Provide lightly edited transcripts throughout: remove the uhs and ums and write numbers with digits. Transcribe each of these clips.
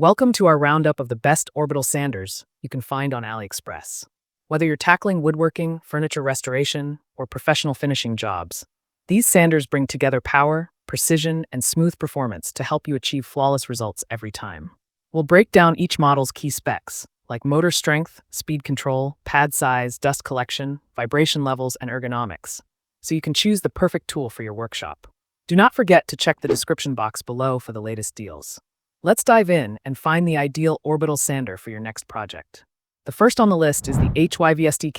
Welcome to our roundup of the best orbital sanders you can find on AliExpress. Whether you're tackling woodworking, furniture restoration, or professional finishing jobs, these sanders bring together power, precision, and smooth performance to help you achieve flawless results every time. We'll break down each model's key specs, like motor strength, speed control, pad size, dust collection, vibration levels, and ergonomics, so you can choose the perfect tool for your workshop. Do not forget to check the description box below for the latest deals. Let's dive in and find the ideal orbital sander for your next project. The first on the list is the HYVST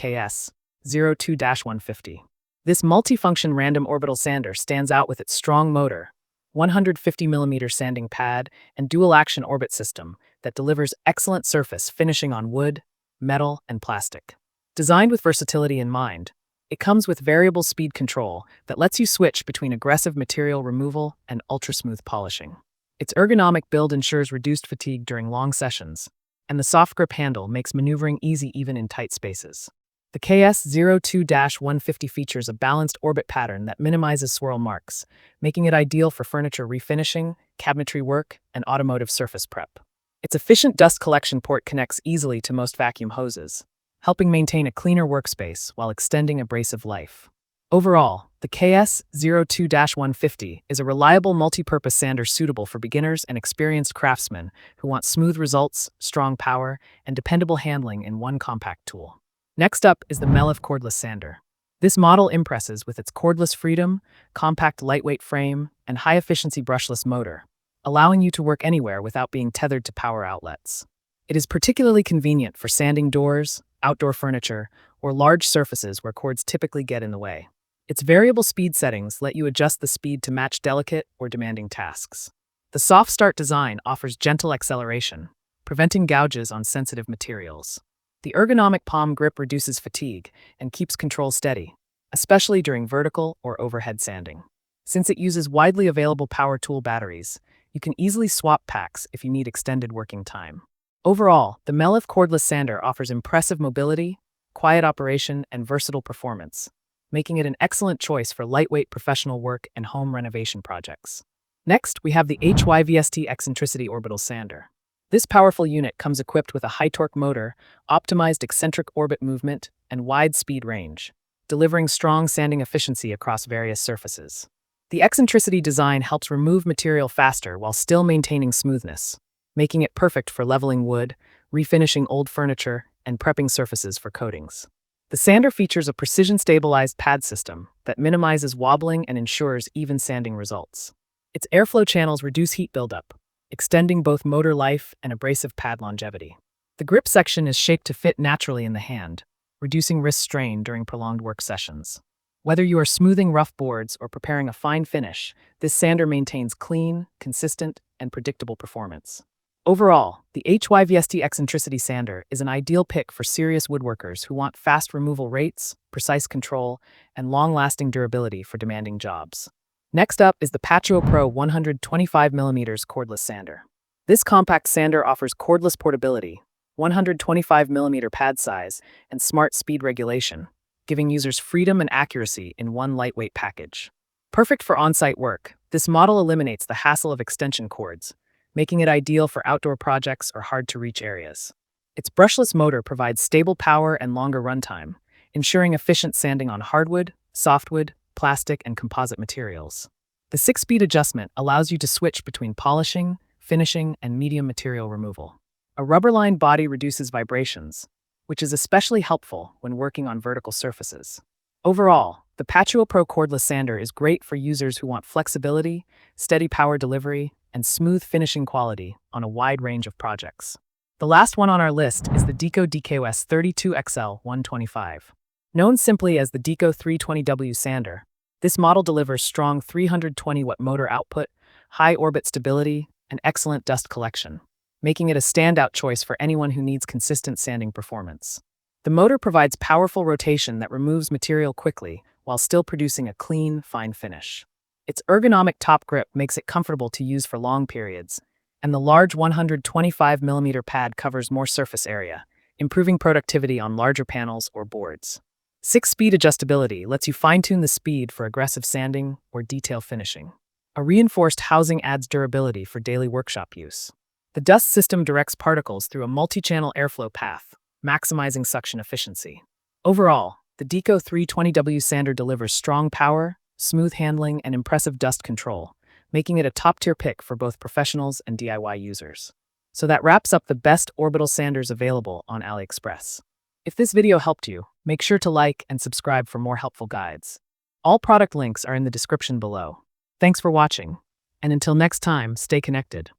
KS02-150. This multifunction random orbital sander stands out with its strong motor, 150mm sanding pad, and dual-action orbit system that delivers excellent surface finishing on wood, metal, and plastic. Designed with versatility in mind, it comes with variable speed control that lets you switch between aggressive material removal and ultra-smooth polishing. Its ergonomic build ensures reduced fatigue during long sessions, and the soft grip handle makes maneuvering easy even in tight spaces. The KS02-150 features a balanced orbit pattern that minimizes swirl marks, making it ideal for furniture refinishing, cabinetry work, and automotive surface prep. Its efficient dust collection port connects easily to most vacuum hoses, helping maintain a cleaner workspace while extending abrasive life. Overall, the KS02-150 is a reliable multi-purpose sander suitable for beginners and experienced craftsmen who want smooth results, strong power, and dependable handling in one compact tool. Next up is the Melof cordless sander. This model impresses with its cordless freedom, compact lightweight frame, and high-efficiency brushless motor, allowing you to work anywhere without being tethered to power outlets. It is particularly convenient for sanding doors, outdoor furniture, or large surfaces where cords typically get in the way. Its variable speed settings let you adjust the speed to match delicate or demanding tasks. The soft start design offers gentle acceleration, preventing gouges on sensitive materials. The ergonomic palm grip reduces fatigue and keeps control steady, especially during vertical or overhead sanding. Since it uses widely available power tool batteries, you can easily swap packs if you need extended working time. Overall, the Melof cordless sander offers impressive mobility, quiet operation, and versatile performance, making it an excellent choice for lightweight professional work and home renovation projects. Next, we have the HYVST Eccentricity Orbital Sander. This powerful unit comes equipped with a high-torque motor, optimized eccentric orbit movement, and wide speed range, delivering strong sanding efficiency across various surfaces. The eccentricity design helps remove material faster while still maintaining smoothness, making it perfect for leveling wood, refinishing old furniture, and prepping surfaces for coatings. The sander features a precision-stabilized pad system that minimizes wobbling and ensures even sanding results. Its airflow channels reduce heat buildup, extending both motor life and abrasive pad longevity. The grip section is shaped to fit naturally in the hand, reducing wrist strain during prolonged work sessions. Whether you are smoothing rough boards or preparing a fine finish, this sander maintains clean, consistent, and predictable performance. Overall, the HYVST Eccentricity Sander is an ideal pick for serious woodworkers who want fast removal rates, precise control, and long-lasting durability for demanding jobs. Next up is the Patuo Pro 125mm cordless sander. This compact sander offers cordless portability, 125mm pad size, and smart speed regulation, giving users freedom and accuracy in one lightweight package. Perfect for on-site work, this model eliminates the hassle of extension cords, making it ideal for outdoor projects or hard-to-reach areas. Its brushless motor provides stable power and longer runtime, ensuring efficient sanding on hardwood, softwood, plastic, and composite materials. The 6-speed adjustment allows you to switch between polishing, finishing, and medium material removal. A rubber-lined body reduces vibrations, which is especially helpful when working on vertical surfaces. Overall, the Patuo Pro cordless sander is great for users who want flexibility, steady power delivery, and smooth finishing quality on a wide range of projects. The last one on our list is the Deko DKOS32XL125. Known simply as the Deko 320W sander, this model delivers strong 320-watt motor output, high orbit stability, and excellent dust collection, making it a standout choice for anyone who needs consistent sanding performance. The motor provides powerful rotation that removes material quickly while still producing a clean, fine finish. Its ergonomic top grip makes it comfortable to use for long periods, and the large 125mm pad covers more surface area, improving productivity on larger panels or boards. 6-speed adjustability lets you fine-tune the speed for aggressive sanding or detail finishing. A reinforced housing adds durability for daily workshop use. The dust system directs particles through a multi-channel airflow path, maximizing suction efficiency. Overall, the Deko 320W sander delivers strong power, smooth handling, and impressive dust control, making it a top-tier pick for both professionals and DIY users. So that wraps up the best Orbital sanders available on AliExpress. If this video helped you, make sure to like and subscribe for more helpful guides. All product links are in the description below. Thanks for watching, and until next time, stay connected.